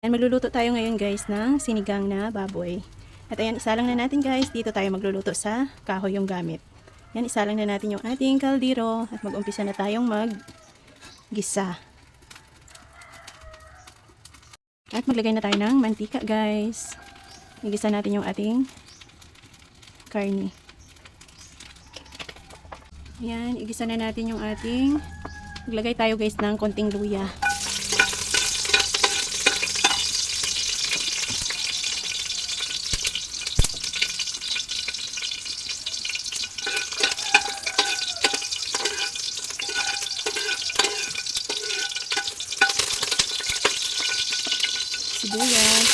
And magluluto tayo ngayon guys ng sinigang na baboy. At ayan, isalang na natin guys. Dito tayo magluluto sa kahoy yung gamit. Yan, isalang na natin yung ating kaldero. At mag-umpisa na tayong mag-gisa. At maglagay na tayo ng mantika guys. Igisa natin yung ating karni. Yan, igisa na natin yung ating... Maglagay tayo guys ng konting luya. Sibuyas.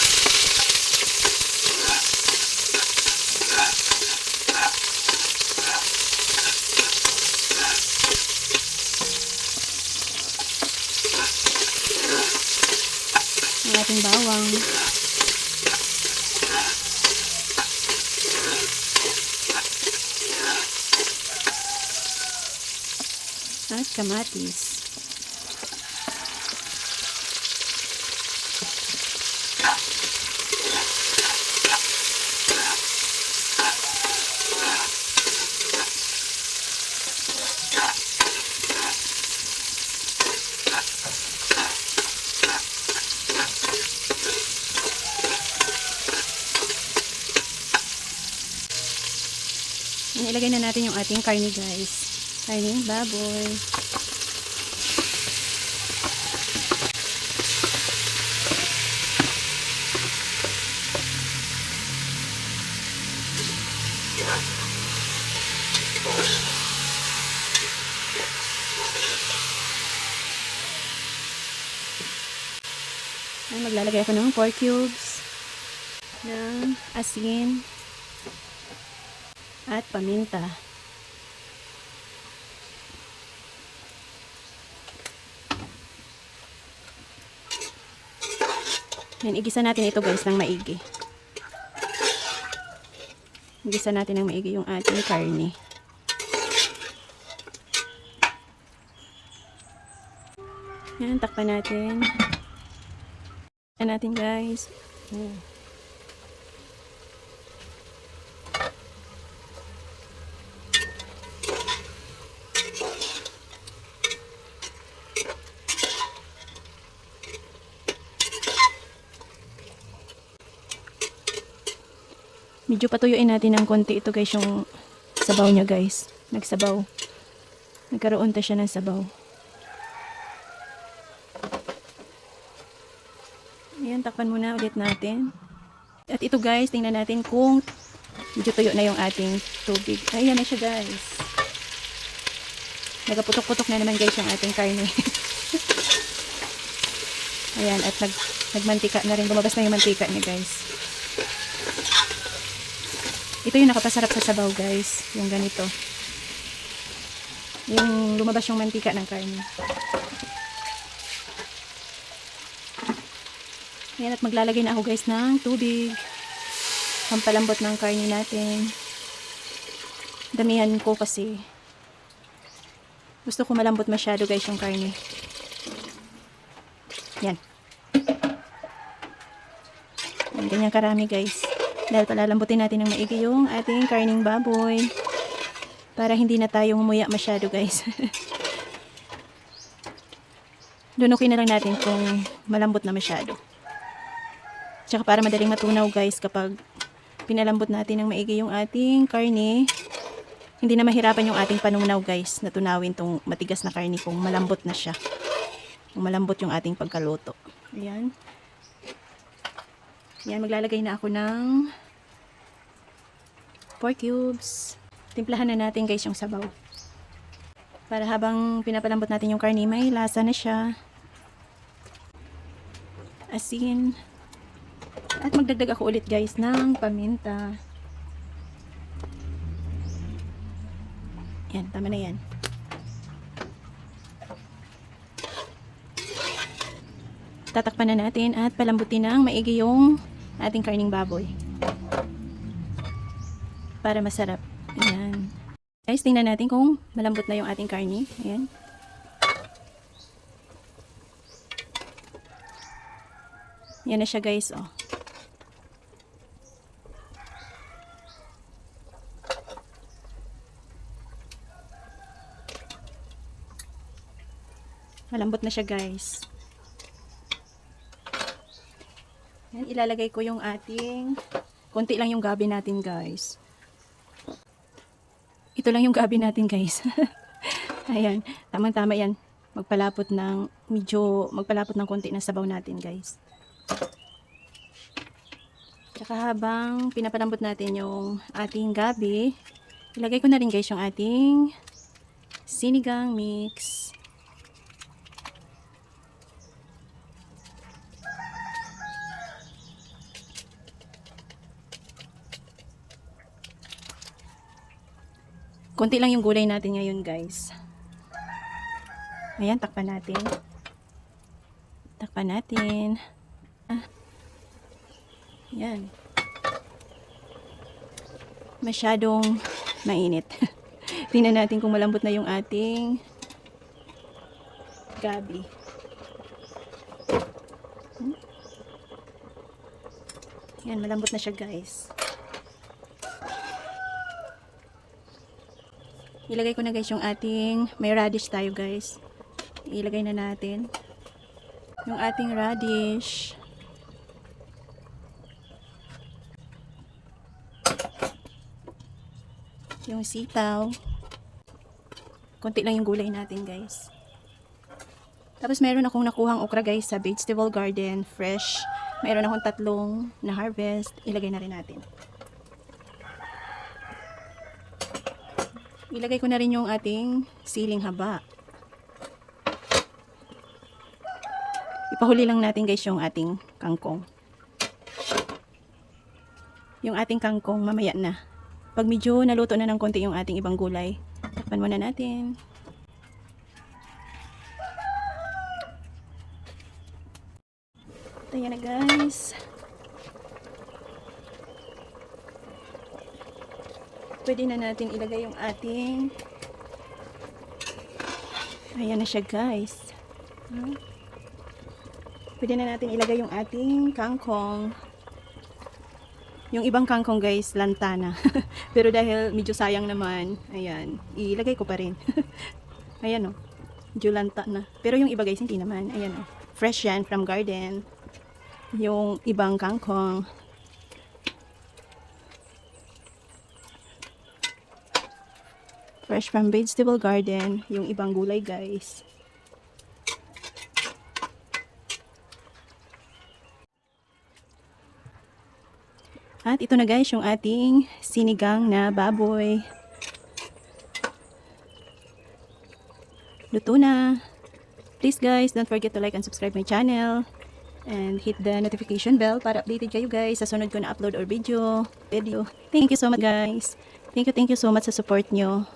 Ang ating bawang. At kamatis. Ilagay na natin yung ating karni guys. Karning baboy. Ay, maglalagay ako ng 4 cubes ng asin at paminta. Yan, igisa natin ito guys ng maigi. Igisa natin ng maigi yung ating karne. Yan, takpan natin. Takpan natin guys. Medyo patuyuin natin ng konti ito guys yung sabaw niya guys. Nagsabaw. Nagkaroon ta siya ng sabaw. Ayan, takpan muna ulit natin. At ito guys, tingnan natin kung medyo tuyo na yung ating tubig. Ayan na siya guys. Nagaputok-putok na naman guys yung ating karne. Ayan, at nagmantika na rin. Lumabas na yung mantika niya guys. Ito yung nakapasarap sa sabaw guys. Yung ganito. Yung lumabas yung mantika ng karne. Ayan, at maglalagay na ako guys ng tubig. Pampalambot ng karne natin. Damihan ko kasi gusto ko malambot masyado guys yung karne. Yan. Ganyan karami guys. Dahil palalambutin natin ng maigi yung ating karning baboy. Para hindi na tayo ngumuya masyado guys. Lunukin na lang natin kung malambot na masyado. Tsaka para madaling matunaw guys kapag pinalambot natin ng maigi yung ating karne. Hindi na mahirapan yung ating panunaw guys. Na tunawin tong matigas na karne kung malambot na siya. Kung malambot yung ating pagkaluto. Ayan. Yan, maglalagay na ako ng 4 cubes. Timplahan na natin guys yung sabaw. Para habang pinapalambot natin yung karne, may lasa na siya. Asin. At magdagdag ako ulit guys ng paminta. Yan, tama na yan. Tatakpan na natin at palambutin ng maigi yung ating karning baboy. Para masarap. Ayan. Guys, tingnan natin kung malambot na yung ating karne. Ayan. Yan na siya guys, oh. Malambot na siya guys. Yan, ilalagay ko yung ating, konti lang yung gabi natin guys. Ito lang yung gabi natin guys. Ayan, tamang-tama yan. Magpalapot ng konti ng sabaw natin guys. Tsaka habang pinapalambot natin yung ating gabi, ilagay ko na rin guys yung ating sinigang mix. Konti lang yung gulay natin ngayon guys. Ayan, takpan natin. Takpan natin. Ayan. Masyadong mainit. Tingnan natin kung malambot na yung ating gabi. Ayan, malambot na siya guys. Ilagay ko na guys yung ating, may radish tayo guys. Ilagay na natin yung ating radish. Yung sitaw. Konti lang yung gulay natin guys. Tapos meron akong nakuhang okra guys sa vegetable garden, fresh. Meron akong 3 na harvest. Ilagay na rin natin. Ilagay ko na rin yung ating siling haba. Ipahuli lang natin guys yung ating kangkong. Yung ating kangkong mamaya na. Pag medyo naluto na ng konti yung ating ibang gulay, takpan muna natin. Ito yan na guys. Pwede na natin ilagay yung ating, ayan na siya guys. Pwede na natin ilagay yung ating kangkong. Yung ibang kangkong guys, lantana. Pero dahil medyo sayang naman, ayan, ilagay ko pa rin. Ayan o, medyo lanta na. Pero yung iba guys, hindi naman. Ayan o, fresh yan from garden. Yung ibang kangkong. Fresh from vegetable garden, yung ibang gulay guys. At ito na guys yung ating sinigang na baboy. Luto na. Please guys, don't forget to like and subscribe my channel. And hit the notification bell para updated kayo guys sa sunod ko na upload or video. Thank you so much guys. Thank you so much sa support nyo.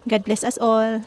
God bless us all.